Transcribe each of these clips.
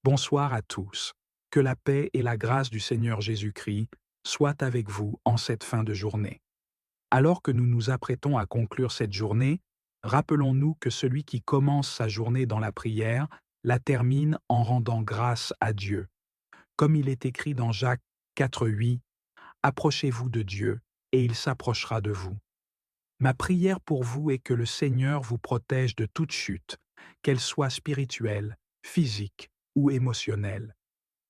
Bonsoir à tous. Que la paix et la grâce du Seigneur Jésus-Christ soient avec vous en cette fin de journée. Alors que nous nous apprêtons à conclure cette journée, rappelons-nous que celui qui commence sa journée dans la prière la termine en rendant grâce à Dieu. Comme il est écrit dans Jacques 4,8, approchez-vous de Dieu et il s'approchera de vous. Ma prière pour vous est que le Seigneur vous protège de toute chute, qu'elle soit spirituelle, physique ou émotionnelle.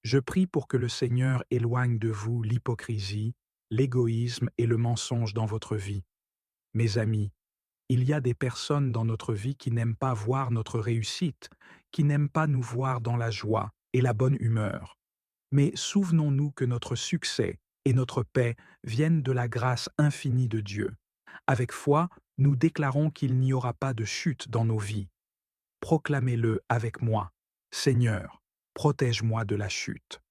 Je prie pour que le Seigneur éloigne de vous l'hypocrisie, l'égoïsme et le mensonge dans votre vie. Mes amis, il y a des personnes dans notre vie qui n'aiment pas voir notre réussite, qui n'aiment pas nous voir dans la joie et la bonne humeur. Mais souvenons-nous que notre succès et notre paix viennent de la grâce infinie de Dieu. Avec foi, nous déclarons qu'il n'y aura pas de chute dans nos vies. Proclamez-le avec moi. Seigneur, protège-moi de la chute.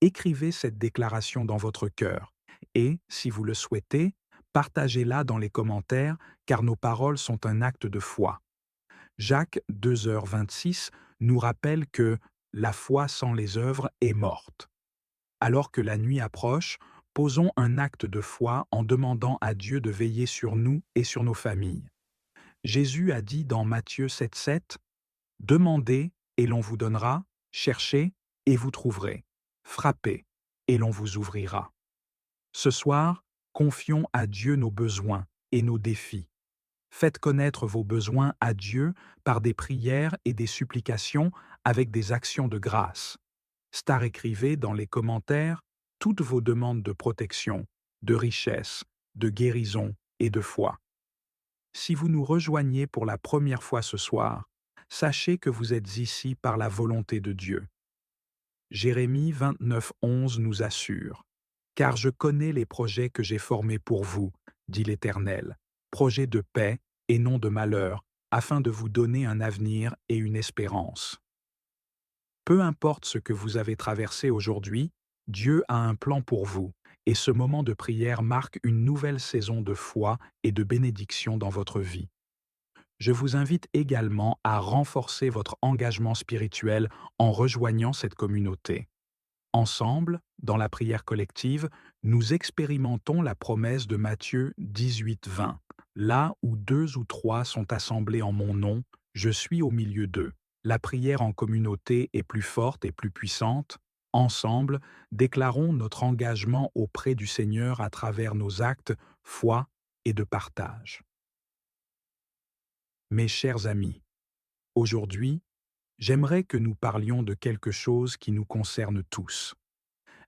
Écrivez cette déclaration dans votre cœur et, si vous le souhaitez, partagez-la dans les commentaires car nos paroles sont un acte de foi. Jacques 2h26 nous rappelle que la foi sans les œuvres est morte. Alors que la nuit approche, posons un acte de foi en demandant à Dieu de veiller sur nous et sur nos familles. Jésus a dit dans Matthieu 7,7 « Demandez et l'on vous donnera, cherchez et vous trouverez, frappez et l'on vous ouvrira. » Ce soir, confions à Dieu nos besoins et nos défis. Faites connaître vos besoins à Dieu par des prières et des supplications avec des actions de grâce. Écrivez dans les commentaires toutes vos demandes de protection, de richesse, de guérison et de foi. Si vous nous rejoignez pour la première fois ce soir, sachez que vous êtes ici par la volonté de Dieu. Jérémie 29,11 nous assure « Car je connais les projets que j'ai formés pour vous, dit l'Éternel, projets de paix et non de malheur, afin de vous donner un avenir et une espérance. » Peu importe ce que vous avez traversé aujourd'hui, Dieu a un plan pour vous, et ce moment de prière marque une nouvelle saison de foi et de bénédiction dans votre vie. Je vous invite également à renforcer votre engagement spirituel en rejoignant cette communauté. Ensemble, dans la prière collective, nous expérimentons la promesse de Matthieu 18,20. Là où 2 ou 3 sont assemblés en mon nom, je suis au milieu d'eux. La prière en communauté est plus forte et plus puissante. Ensemble, déclarons notre engagement auprès du Seigneur à travers nos actes, foi et de partage. Mes chers amis, aujourd'hui, j'aimerais que nous parlions de quelque chose qui nous concerne tous.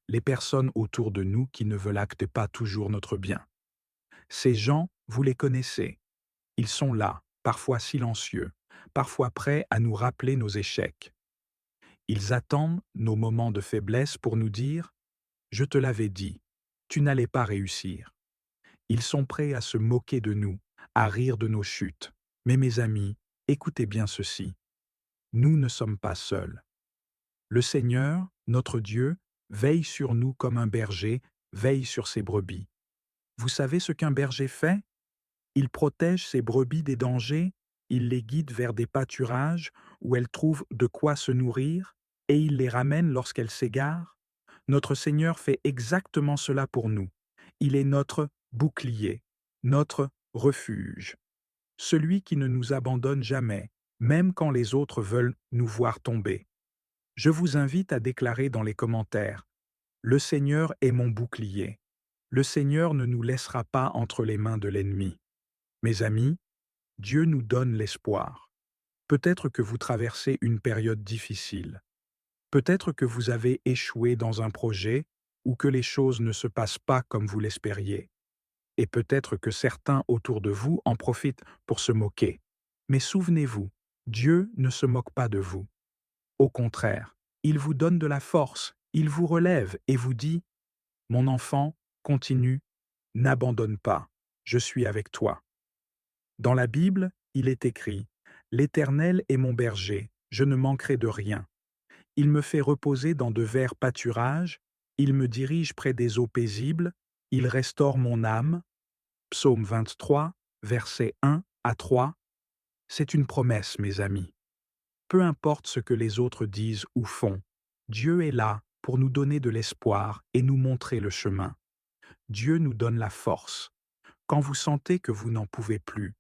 Les personnes autour de nous qui ne veulent acter pas toujours notre bien. Ces gens, vous les connaissez. Ils sont là, parfois silencieux, parfois prêts à nous rappeler nos échecs. Ils attendent nos moments de faiblesse pour nous dire « Je te l'avais dit, tu n'allais pas réussir ». Ils sont prêts à se moquer de nous, à rire de nos chutes. Mais mes amis, écoutez bien ceci. Nous ne sommes pas seuls. Le Seigneur, notre Dieu, veille sur nous comme un berger veille sur ses brebis. Vous savez ce qu'un berger fait? Il protège ses brebis des dangers, il les guide vers des pâturages où elles trouvent de quoi se nourrir, et il les ramène lorsqu'elles s'égarent. Notre Seigneur fait exactement cela pour nous. Il est notre bouclier, notre refuge, celui qui ne nous abandonne jamais, même quand les autres veulent nous voir tomber. Je vous invite à déclarer dans les commentaires « Le Seigneur est mon bouclier. Le Seigneur ne nous laissera pas entre les mains de l'ennemi. » Mes amis, Dieu nous donne l'espoir. Peut-être que vous traversez une période difficile. Peut-être que vous avez échoué dans un projet ou que les choses ne se passent pas comme vous l'espériez. Et peut-être que certains autour de vous en profitent pour se moquer. Mais souvenez-vous, Dieu ne se moque pas de vous. Au contraire, il vous donne de la force, il vous relève et vous dit « Mon enfant, continue, n'abandonne pas, je suis avec toi. » Dans la Bible, il est écrit « L'Éternel est mon berger, je ne manquerai de rien. Il me fait reposer dans de verts pâturages, il me dirige près des eaux paisibles, il restaure mon âme. » Psaume 23, versets 1 à 3. C'est une promesse, mes amis. Peu importe ce que les autres disent ou font, Dieu est là pour nous donner de l'espoir et nous montrer le chemin. Dieu nous donne la force. Quand vous sentez que vous n'en pouvez plus,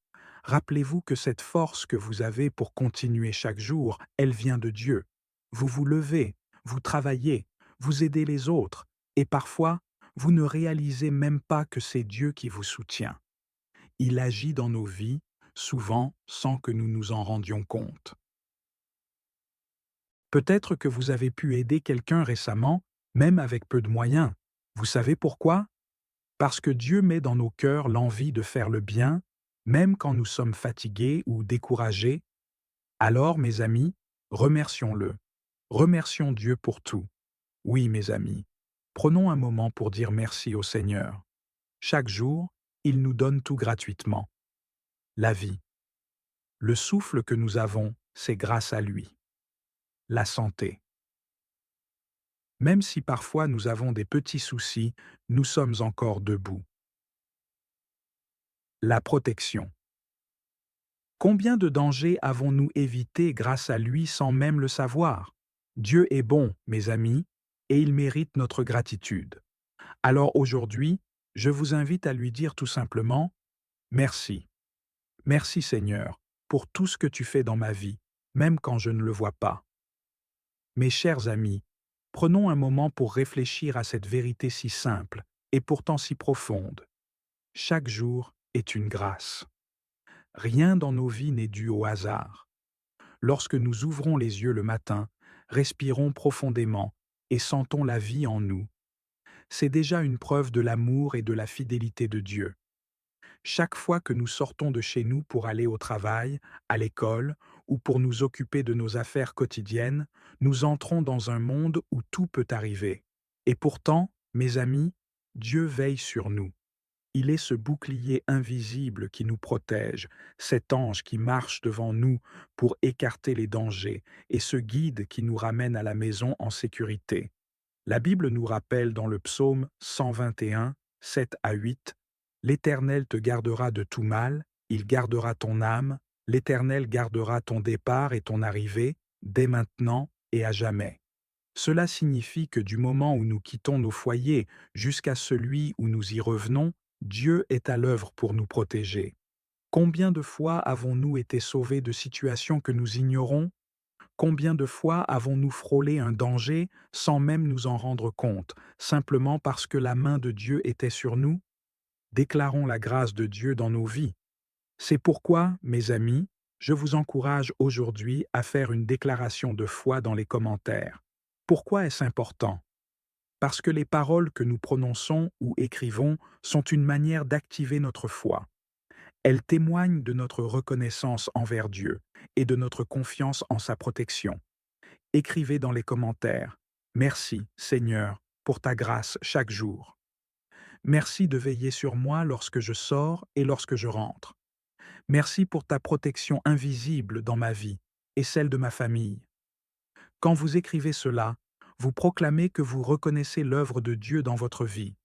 rappelez-vous que cette force que vous avez pour continuer chaque jour, elle vient de Dieu. Vous vous levez, vous travaillez, vous aidez les autres, et parfois, vous ne réalisez même pas que c'est Dieu qui vous soutient. Il agit dans nos vies, souvent sans que nous nous en rendions compte. Peut-être que vous avez pu aider quelqu'un récemment, même avec peu de moyens. Vous savez pourquoi? Parce que Dieu met dans nos cœurs l'envie de faire le bien, même quand nous sommes fatigués ou découragés. Alors, mes amis, remercions-le. Remercions Dieu pour tout. Oui, mes amis, prenons un moment pour dire merci au Seigneur. Chaque jour, il nous donne tout gratuitement. La vie. Le souffle que nous avons, c'est grâce à lui. La santé. Même si parfois nous avons des petits soucis, nous sommes encore debout. La protection. Combien de dangers avons-nous évités grâce à lui sans même le savoir? Dieu est bon, mes amis, et il mérite notre gratitude. Alors aujourd'hui, je vous invite à lui dire tout simplement merci. Merci Seigneur, pour tout ce que tu fais dans ma vie, même quand je ne le vois pas. Mes chers amis, prenons un moment pour réfléchir à cette vérité si simple et pourtant si profonde. Chaque jour est une grâce. Rien dans nos vies n'est dû au hasard. Lorsque nous ouvrons les yeux le matin, respirons profondément et sentons la vie en nous, c'est déjà une preuve de l'amour et de la fidélité de Dieu. Chaque fois que nous sortons de chez nous pour aller au travail, à l'école ou pour nous occuper de nos affaires quotidiennes, nous entrons dans un monde où tout peut arriver. Et pourtant, mes amis, Dieu veille sur nous. Il est ce bouclier invisible qui nous protège, cet ange qui marche devant nous pour écarter les dangers, et ce guide qui nous ramène à la maison en sécurité. La Bible nous rappelle dans le psaume 121, 7 à 8, l'Éternel te gardera de tout mal, il gardera ton âme, l'Éternel gardera ton départ et ton arrivée, dès maintenant et à jamais. Cela signifie que du moment où nous quittons nos foyers jusqu'à celui où nous y revenons, Dieu est à l'œuvre pour nous protéger. Combien de fois avons-nous été sauvés de situations que nous ignorons? Combien de fois avons-nous frôlé un danger sans même nous en rendre compte, simplement parce que la main de Dieu était sur nous? Déclarons la grâce de Dieu dans nos vies. C'est pourquoi, mes amis, je vous encourage aujourd'hui à faire une déclaration de foi dans les commentaires. Pourquoi est-ce important? Parce que les paroles que nous prononçons ou écrivons sont une manière d'activer notre foi. Elles témoignent de notre reconnaissance envers Dieu et de notre confiance en sa protection. Écrivez dans les commentaires « Merci, Seigneur, pour ta grâce chaque jour. Merci de veiller sur moi lorsque je sors et lorsque je rentre. Merci pour ta protection invisible dans ma vie et celle de ma famille. » Quand vous écrivez cela, vous proclamez que vous reconnaissez l'œuvre de Dieu dans votre vie.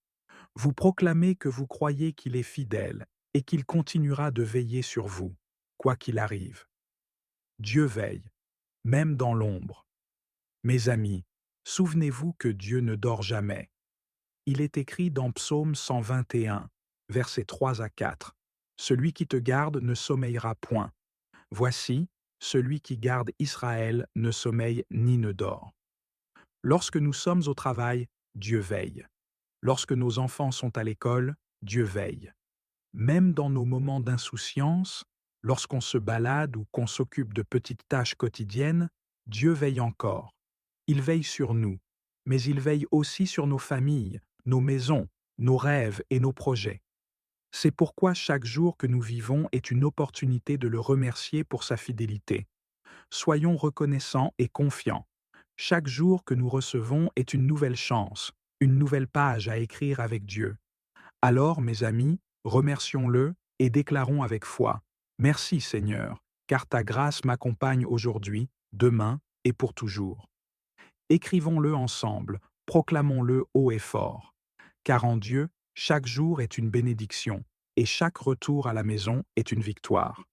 Vous proclamez que vous croyez qu'il est fidèle et qu'il continuera de veiller sur vous, quoi qu'il arrive. Dieu veille, même dans l'ombre. Mes amis, souvenez-vous que Dieu ne dort jamais. Il est écrit dans Psaume 121, versets 3 à 4. Celui qui te garde ne sommeillera point. Voici, celui qui garde Israël ne sommeille ni ne dort. Lorsque nous sommes au travail, Dieu veille. Lorsque nos enfants sont à l'école, Dieu veille. Même dans nos moments d'insouciance, lorsqu'on se balade ou qu'on s'occupe de petites tâches quotidiennes, Dieu veille encore. Il veille sur nous, mais il veille aussi sur nos familles, nos maisons, nos rêves et nos projets. C'est pourquoi chaque jour que nous vivons est une opportunité de le remercier pour sa fidélité. Soyons reconnaissants et confiants. Chaque jour que nous recevons est une nouvelle chance, une nouvelle page à écrire avec Dieu. Alors, mes amis, remercions-le et déclarons avec foi « Merci Seigneur, car ta grâce m'accompagne aujourd'hui, demain et pour toujours. » Écrivons-le ensemble, proclamons-le haut et fort. Car en Dieu, chaque jour est une bénédiction et chaque retour à la maison est une victoire.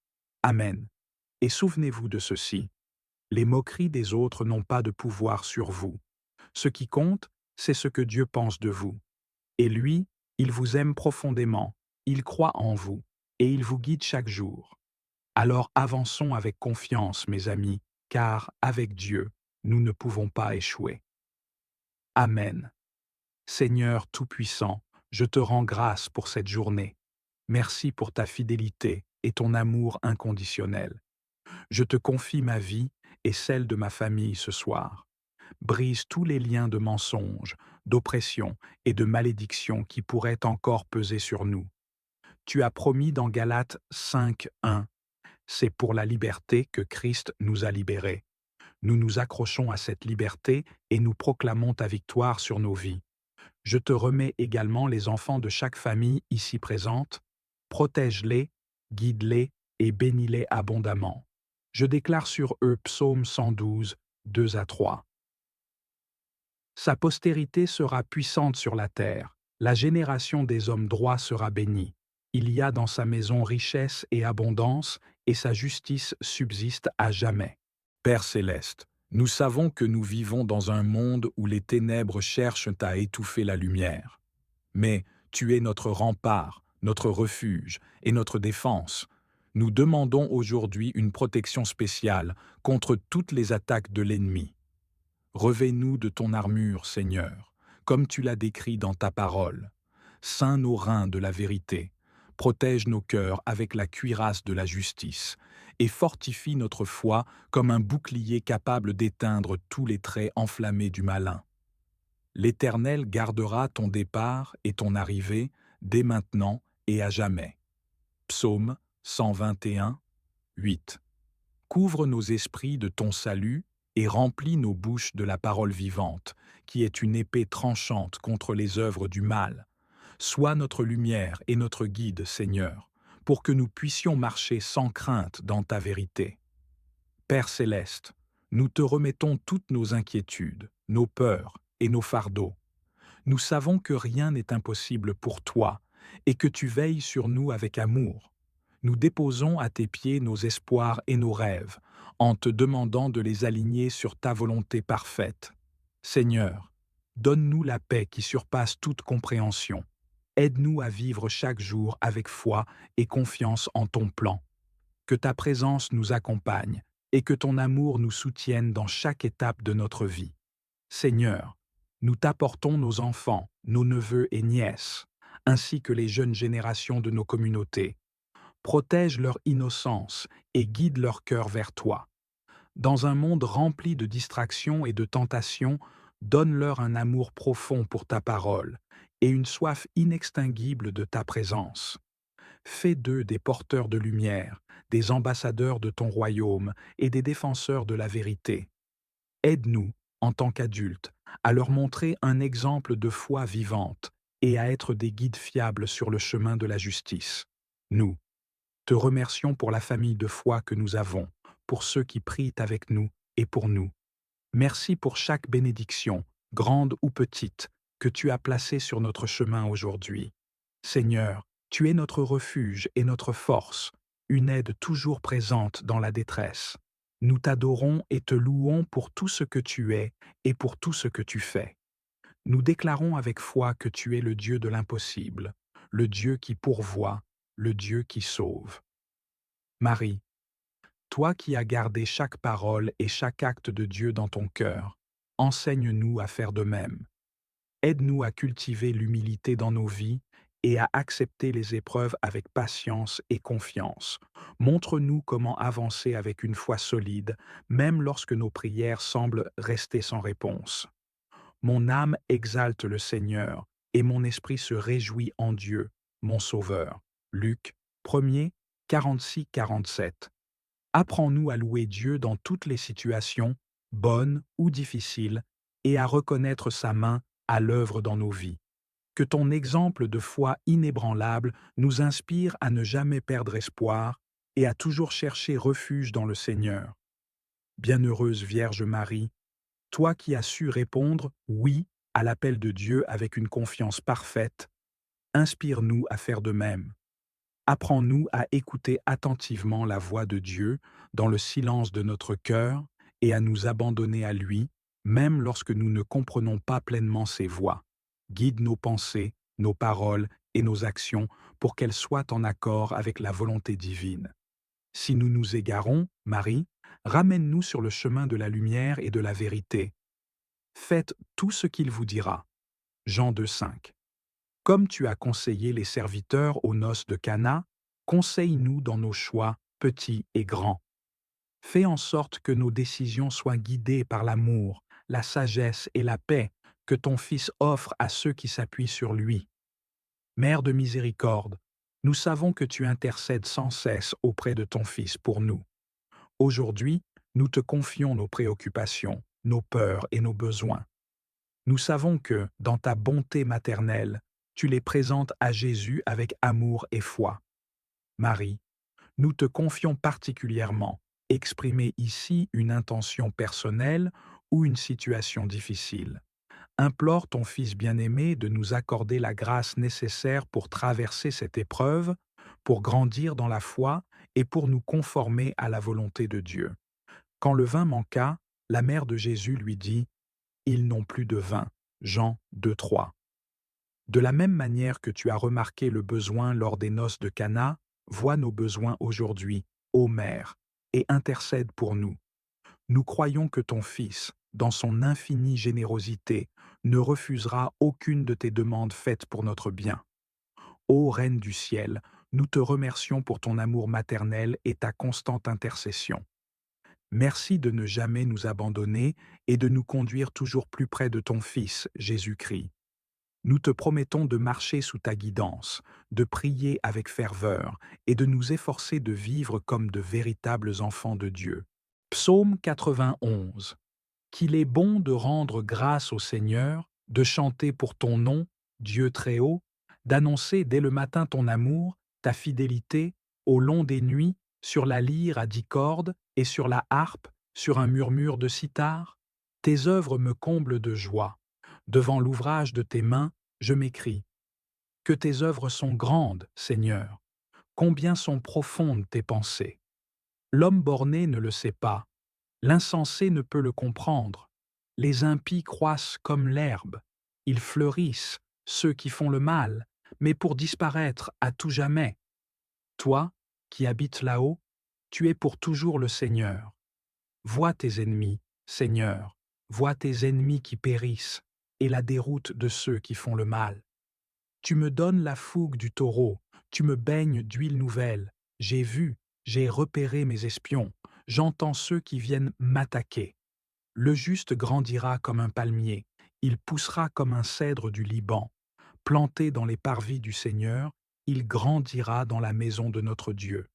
Amen. Et souvenez-vous de ceci. Les moqueries des autres n'ont pas de pouvoir sur vous. Ce qui compte, c'est ce que Dieu pense de vous. Et lui, il vous aime profondément, il croit en vous, et il vous guide chaque jour. Alors avançons avec confiance, mes amis, car avec Dieu, nous ne pouvons pas échouer. Amen. Seigneur Tout-Puissant, je te rends grâce pour cette journée. Merci pour ta fidélité et ton amour inconditionnel. Je te confie ma vie et celle de ma famille ce soir. Brise tous les liens de mensonges, d'oppression et de malédiction qui pourraient encore peser sur nous. Tu as promis dans Galates 5:1, c'est pour la liberté que Christ nous a libérés. Nous nous accrochons à cette liberté et nous proclamons ta victoire sur nos vies. Je te remets également les enfants de chaque famille ici présente. Protège-les, guide-les et bénis-les abondamment. Je déclare sur eux Psaume 112, 2 à 3. Sa postérité sera puissante sur la terre, la génération des hommes droits sera bénie. Il y a dans sa maison richesse et abondance, et sa justice subsiste à jamais. Père céleste, nous savons que nous vivons dans un monde où les ténèbres cherchent à étouffer la lumière. Mais tu es notre rempart, notre refuge et notre défense. Nous demandons aujourd'hui une protection spéciale contre toutes les attaques de l'ennemi. Revêt-nous de ton armure, Seigneur, comme tu l'as décrit dans ta parole. Ceins nos reins de la vérité, protège nos cœurs avec la cuirasse de la justice, et fortifie notre foi comme un bouclier capable d'éteindre tous les traits enflammés du malin. L'Éternel gardera ton départ et ton arrivée dès maintenant et à jamais. Psaume 121, 8. Couvre nos esprits de ton salut et remplis nos bouches de la parole vivante, qui est une épée tranchante contre les œuvres du mal. Sois notre lumière et notre guide, Seigneur, pour que nous puissions marcher sans crainte dans ta vérité. Père céleste, nous te remettons toutes nos inquiétudes, nos peurs et nos fardeaux. Nous savons que rien n'est impossible pour toi et que tu veilles sur nous avec amour. Nous déposons à tes pieds nos espoirs et nos rêves, en te demandant de les aligner sur ta volonté parfaite. Seigneur, donne-nous la paix qui surpasse toute compréhension. Aide-nous à vivre chaque jour avec foi et confiance en ton plan. Que ta présence nous accompagne et que ton amour nous soutienne dans chaque étape de notre vie. Seigneur, nous t'apportons nos enfants, nos neveux et nièces, ainsi que les jeunes générations de nos communautés. Protège leur innocence et guide leur cœur vers toi. Dans un monde rempli de distractions et de tentations, donne-leur un amour profond pour ta parole et une soif inextinguible de ta présence. Fais d'eux des porteurs de lumière, des ambassadeurs de ton royaume et des défenseurs de la vérité. Aide-nous, en tant qu'adultes, à leur montrer un exemple de foi vivante et à être des guides fiables sur le chemin de la justice. Nous te remercions pour la famille de foi que nous avons, pour ceux qui prient avec nous et pour nous. Merci pour chaque bénédiction, grande ou petite, que tu as placée sur notre chemin aujourd'hui. Seigneur, tu es notre refuge et notre force, une aide toujours présente dans la détresse. Nous t'adorons et te louons pour tout ce que tu es et pour tout ce que tu fais. Nous déclarons avec foi que tu es le Dieu de l'impossible, le Dieu qui pourvoit, le Dieu qui sauve. Marie, toi qui as gardé chaque parole et chaque acte de Dieu dans ton cœur, enseigne-nous à faire de même. Aide-nous à cultiver l'humilité dans nos vies et à accepter les épreuves avec patience et confiance. Montre-nous comment avancer avec une foi solide, même lorsque nos prières semblent rester sans réponse. Mon âme exalte le Seigneur, et mon esprit se réjouit en Dieu, mon Sauveur. Luc 1er, 46-47. Apprends-nous à louer Dieu dans toutes les situations, bonnes ou difficiles, et à reconnaître sa main à l'œuvre dans nos vies. Que ton exemple de foi inébranlable nous inspire à ne jamais perdre espoir et à toujours chercher refuge dans le Seigneur. Bienheureuse Vierge Marie, toi qui as su répondre « oui » à l'appel de Dieu avec une confiance parfaite, inspire-nous à faire de même. Apprends-nous à écouter attentivement la voix de Dieu dans le silence de notre cœur et à nous abandonner à lui, même lorsque nous ne comprenons pas pleinement ses voies. Guide nos pensées, nos paroles et nos actions pour qu'elles soient en accord avec la volonté divine. Si nous nous égarons, Marie, ramène-nous sur le chemin de la lumière et de la vérité. Faites tout ce qu'il vous dira. Jean 2,5. Comme tu as conseillé les serviteurs aux noces de Cana, conseille-nous dans nos choix, petits et grands. Fais en sorte que nos décisions soient guidées par l'amour, la sagesse et la paix que ton Fils offre à ceux qui s'appuient sur lui. Mère de miséricorde, nous savons que tu intercèdes sans cesse auprès de ton Fils pour nous. Aujourd'hui, nous te confions nos préoccupations, nos peurs et nos besoins. Nous savons que, dans ta bonté maternelle, tu les présentes à Jésus avec amour et foi. Marie, nous te confions particulièrement exprimer ici une intention personnelle ou une situation difficile. Implore ton Fils bien-aimé de nous accorder la grâce nécessaire pour traverser cette épreuve, pour grandir dans la foi et pour nous conformer à la volonté de Dieu. Quand le vin manqua, la mère de Jésus lui dit « Ils n'ont plus de vin ». Jean 2,3. De la même manière que tu as remarqué le besoin lors des noces de Cana, vois nos besoins aujourd'hui, ô Mère, et intercède pour nous. Nous croyons que ton Fils, dans son infinie générosité, ne refusera aucune de tes demandes faites pour notre bien. Ô Reine du ciel, nous te remercions pour ton amour maternel et ta constante intercession. Merci de ne jamais nous abandonner et de nous conduire toujours plus près de ton Fils, Jésus-Christ. Nous te promettons de marcher sous ta guidance, de prier avec ferveur et de nous efforcer de vivre comme de véritables enfants de Dieu. Psaume 91. Qu'il est bon de rendre grâce au Seigneur, de chanter pour ton nom, Dieu très haut, d'annoncer dès le matin ton amour, ta fidélité, au long des nuits, sur la lyre à 10 cordes et sur la harpe, sur un murmure de cithare. Tes œuvres me comblent de joie. Devant l'ouvrage de tes mains, je m'écrie. Que tes œuvres sont grandes, Seigneur. Combien sont profondes tes pensées. L'homme borné ne le sait pas. L'insensé ne peut le comprendre. Les impies croissent comme l'herbe. Ils fleurissent, ceux qui font le mal, mais pour disparaître à tout jamais. Toi, qui habites là-haut, tu es pour toujours le Seigneur. Vois tes ennemis, Seigneur, vois tes ennemis qui périssent, et la déroute de ceux qui font le mal. Tu me donnes la fougue du taureau, tu me baignes d'huile nouvelle. J'ai vu, j'ai repéré mes espions, j'entends ceux qui viennent m'attaquer. Le juste grandira comme un palmier, il poussera comme un cèdre du Liban. Planté dans les parvis du Seigneur, il grandira dans la maison de notre Dieu.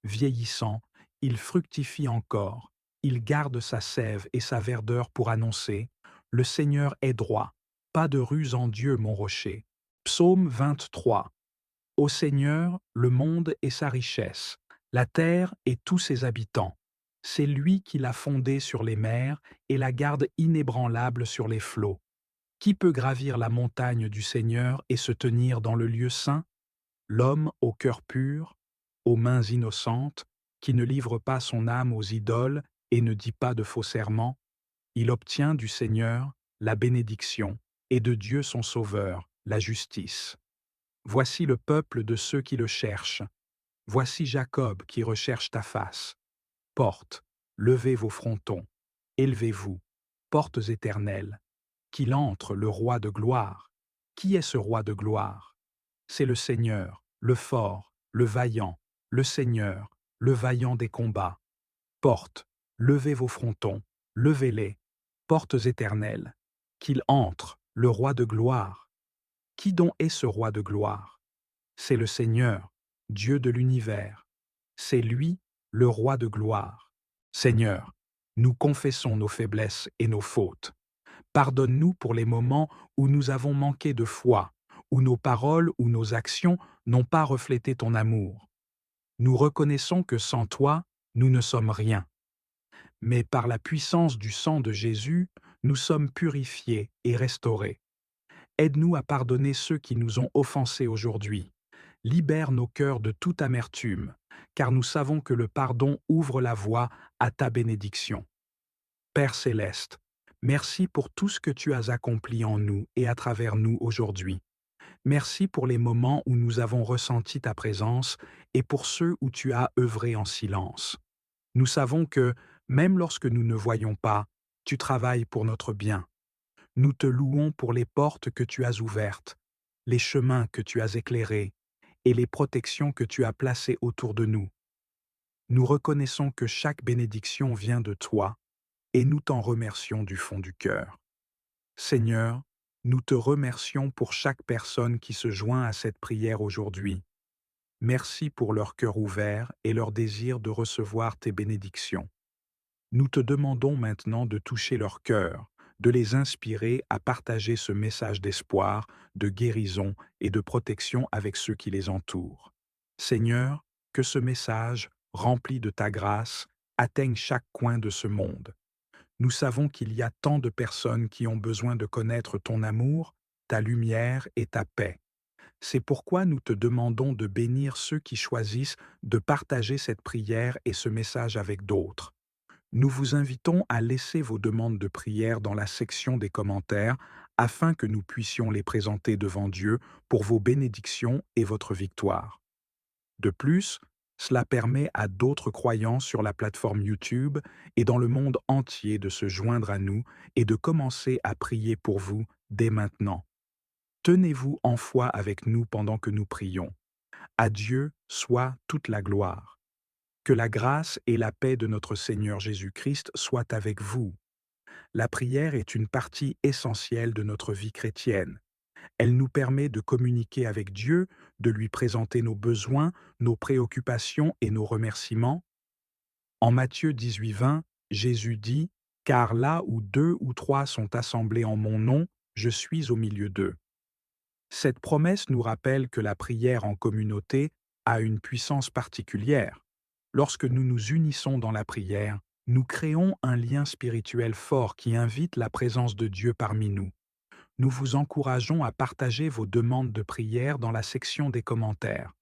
Vieillissant, il fructifie encore, il garde sa sève et sa verdeur pour annoncer « Le Seigneur est droit, pas de ruse en Dieu, mon rocher ». Psaume 23. Au Seigneur, le monde et sa richesse, la terre et tous ses habitants. C'est lui qui l'a fondée sur les mers et la garde inébranlable sur les flots. Qui peut gravir la montagne du Seigneur et se tenir dans le lieu saint? L'homme au cœur pur, aux mains innocentes, qui ne livre pas son âme aux idoles et ne dit pas de faux serments, il obtient du Seigneur la bénédiction et de Dieu son Sauveur, la justice. Voici le peuple de ceux qui le cherchent. Voici Jacob qui recherche ta face. Portes, levez vos frontons, élevez-vous, portes éternelles. Qu'il entre le roi de gloire. Qui est ce roi de gloire? C'est le Seigneur, le fort, le vaillant, le Seigneur, le vaillant des combats. Portes, levez vos frontons, levez-les, portes éternelles. Qu'il entre, le roi de gloire. Qui donc est ce roi de gloire? C'est le Seigneur, Dieu de l'univers. C'est lui, le roi de gloire. Seigneur, nous confessons nos faiblesses et nos fautes. Pardonne-nous pour les moments où nous avons manqué de foi, où nos paroles ou nos actions n'ont pas reflété ton amour. Nous reconnaissons que sans toi, nous ne sommes rien. Mais par la puissance du sang de Jésus, nous sommes purifiés et restaurés. Aide-nous à pardonner ceux qui nous ont offensés aujourd'hui. Libère nos cœurs de toute amertume, car nous savons que le pardon ouvre la voie à ta bénédiction. Père céleste, merci pour tout ce que tu as accompli en nous et à travers nous aujourd'hui. Merci pour les moments où nous avons ressenti ta présence et pour ceux où tu as œuvré en silence. Nous savons que, même lorsque nous ne voyons pas, tu travailles pour notre bien. Nous te louons pour les portes que tu as ouvertes, les chemins que tu as éclairés et les protections que tu as placées autour de nous. Nous reconnaissons que chaque bénédiction vient de toi et nous t'en remercions du fond du cœur. Seigneur, nous te remercions pour chaque personne qui se joint à cette prière aujourd'hui. Merci pour leur cœur ouvert et leur désir de recevoir tes bénédictions. Nous te demandons maintenant de toucher leur cœur, de les inspirer à partager ce message d'espoir, de guérison et de protection avec ceux qui les entourent. Seigneur, que ce message, rempli de ta grâce, atteigne chaque coin de ce monde. Nous savons qu'il y a tant de personnes qui ont besoin de connaître ton amour, ta lumière et ta paix. C'est pourquoi nous te demandons de bénir ceux qui choisissent de partager cette prière et ce message avec d'autres. Nous vous invitons à laisser vos demandes de prière dans la section des commentaires afin que nous puissions les présenter devant Dieu pour vos bénédictions et votre victoire. De plus, cela permet à d'autres croyants sur la plateforme YouTube et dans le monde entier de se joindre à nous et de commencer à prier pour vous dès maintenant. Tenez-vous en foi avec nous pendant que nous prions. À Dieu soit toute la gloire. Que la grâce et la paix de notre Seigneur Jésus-Christ soient avec vous. La prière est une partie essentielle de notre vie chrétienne. Elle nous permet de communiquer avec Dieu, de lui présenter nos besoins, nos préoccupations et nos remerciements. En Matthieu 18:20, Jésus dit « Car là où 2 ou 3 sont assemblés en mon nom, je suis au milieu d'eux. » Cette promesse nous rappelle que la prière en communauté a une puissance particulière. Lorsque nous nous unissons dans la prière, nous créons un lien spirituel fort qui invite la présence de Dieu parmi nous. Nous vous encourageons à partager vos demandes de prière dans la section des commentaires.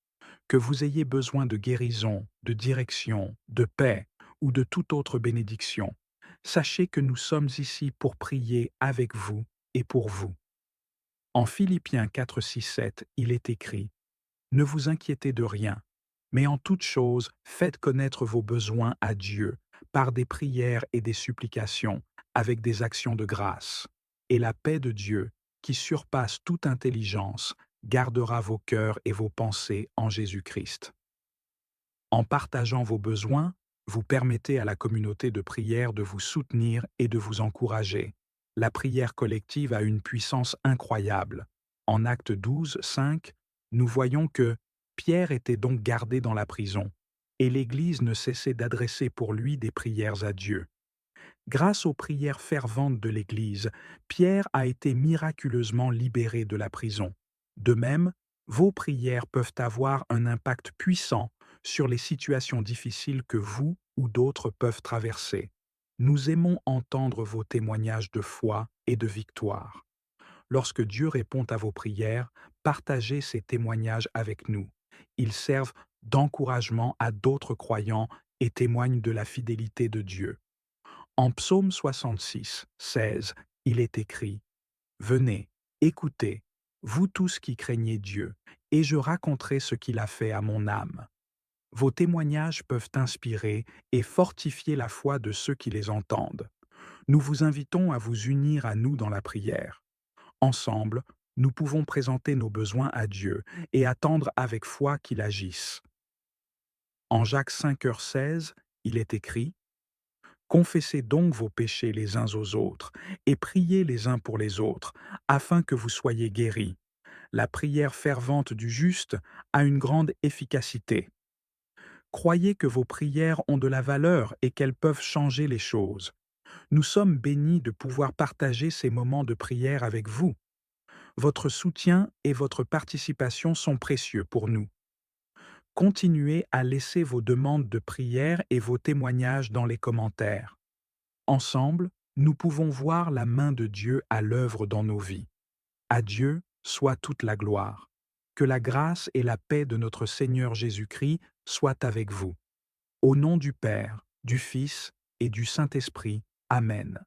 Que vous ayez besoin de guérison, de direction, de paix ou de toute autre bénédiction, sachez que nous sommes ici pour prier avec vous et pour vous. En Philippiens 4, 6, 7, il est écrit « Ne vous inquiétez de rien, mais en toute chose, faites connaître vos besoins à Dieu par des prières et des supplications, avec des actions de grâce. Et la paix de Dieu, qui surpasse toute intelligence, gardera vos cœurs et vos pensées en Jésus-Christ. » En partageant vos besoins, vous permettez à la communauté de prière de vous soutenir et de vous encourager. La prière collective a une puissance incroyable. En Actes 12, 5, nous voyons que Pierre était donc gardé dans la prison, et l'Église ne cessait d'adresser pour lui des prières à Dieu. Grâce aux prières ferventes de l'Église, Pierre a été miraculeusement libéré de la prison. De même, vos prières peuvent avoir un impact puissant sur les situations difficiles que vous ou d'autres peuvent traverser. Nous aimons entendre vos témoignages de foi et de victoire. Lorsque Dieu répond à vos prières, partagez ces témoignages avec nous. Ils servent d'encouragement à d'autres croyants et témoignent de la fidélité de Dieu. En Psaume 66, 16, il est écrit « Venez, écoutez, vous tous qui craignez Dieu, et je raconterai ce qu'il a fait à mon âme. » Vos témoignages peuvent inspirer et fortifier la foi de ceux qui les entendent. Nous vous invitons à vous unir à nous dans la prière. Ensemble, nous pouvons présenter nos besoins à Dieu et attendre avec foi qu'il agisse. En Jacques 5h16, il est écrit « Confessez donc vos péchés les uns aux autres et priez les uns pour les autres, afin que vous soyez guéris. La prière fervente du juste a une grande efficacité. » Croyez que vos prières ont de la valeur et qu'elles peuvent changer les choses. Nous sommes bénis de pouvoir partager ces moments de prière avec vous. Votre soutien et votre participation sont précieux pour nous. Continuez à laisser vos demandes de prière et vos témoignages dans les commentaires. Ensemble, nous pouvons voir la main de Dieu à l'œuvre dans nos vies. À Dieu soit toute la gloire. Que la grâce et la paix de notre Seigneur Jésus-Christ soient avec vous. Au nom du Père, du Fils et du Saint-Esprit. Amen.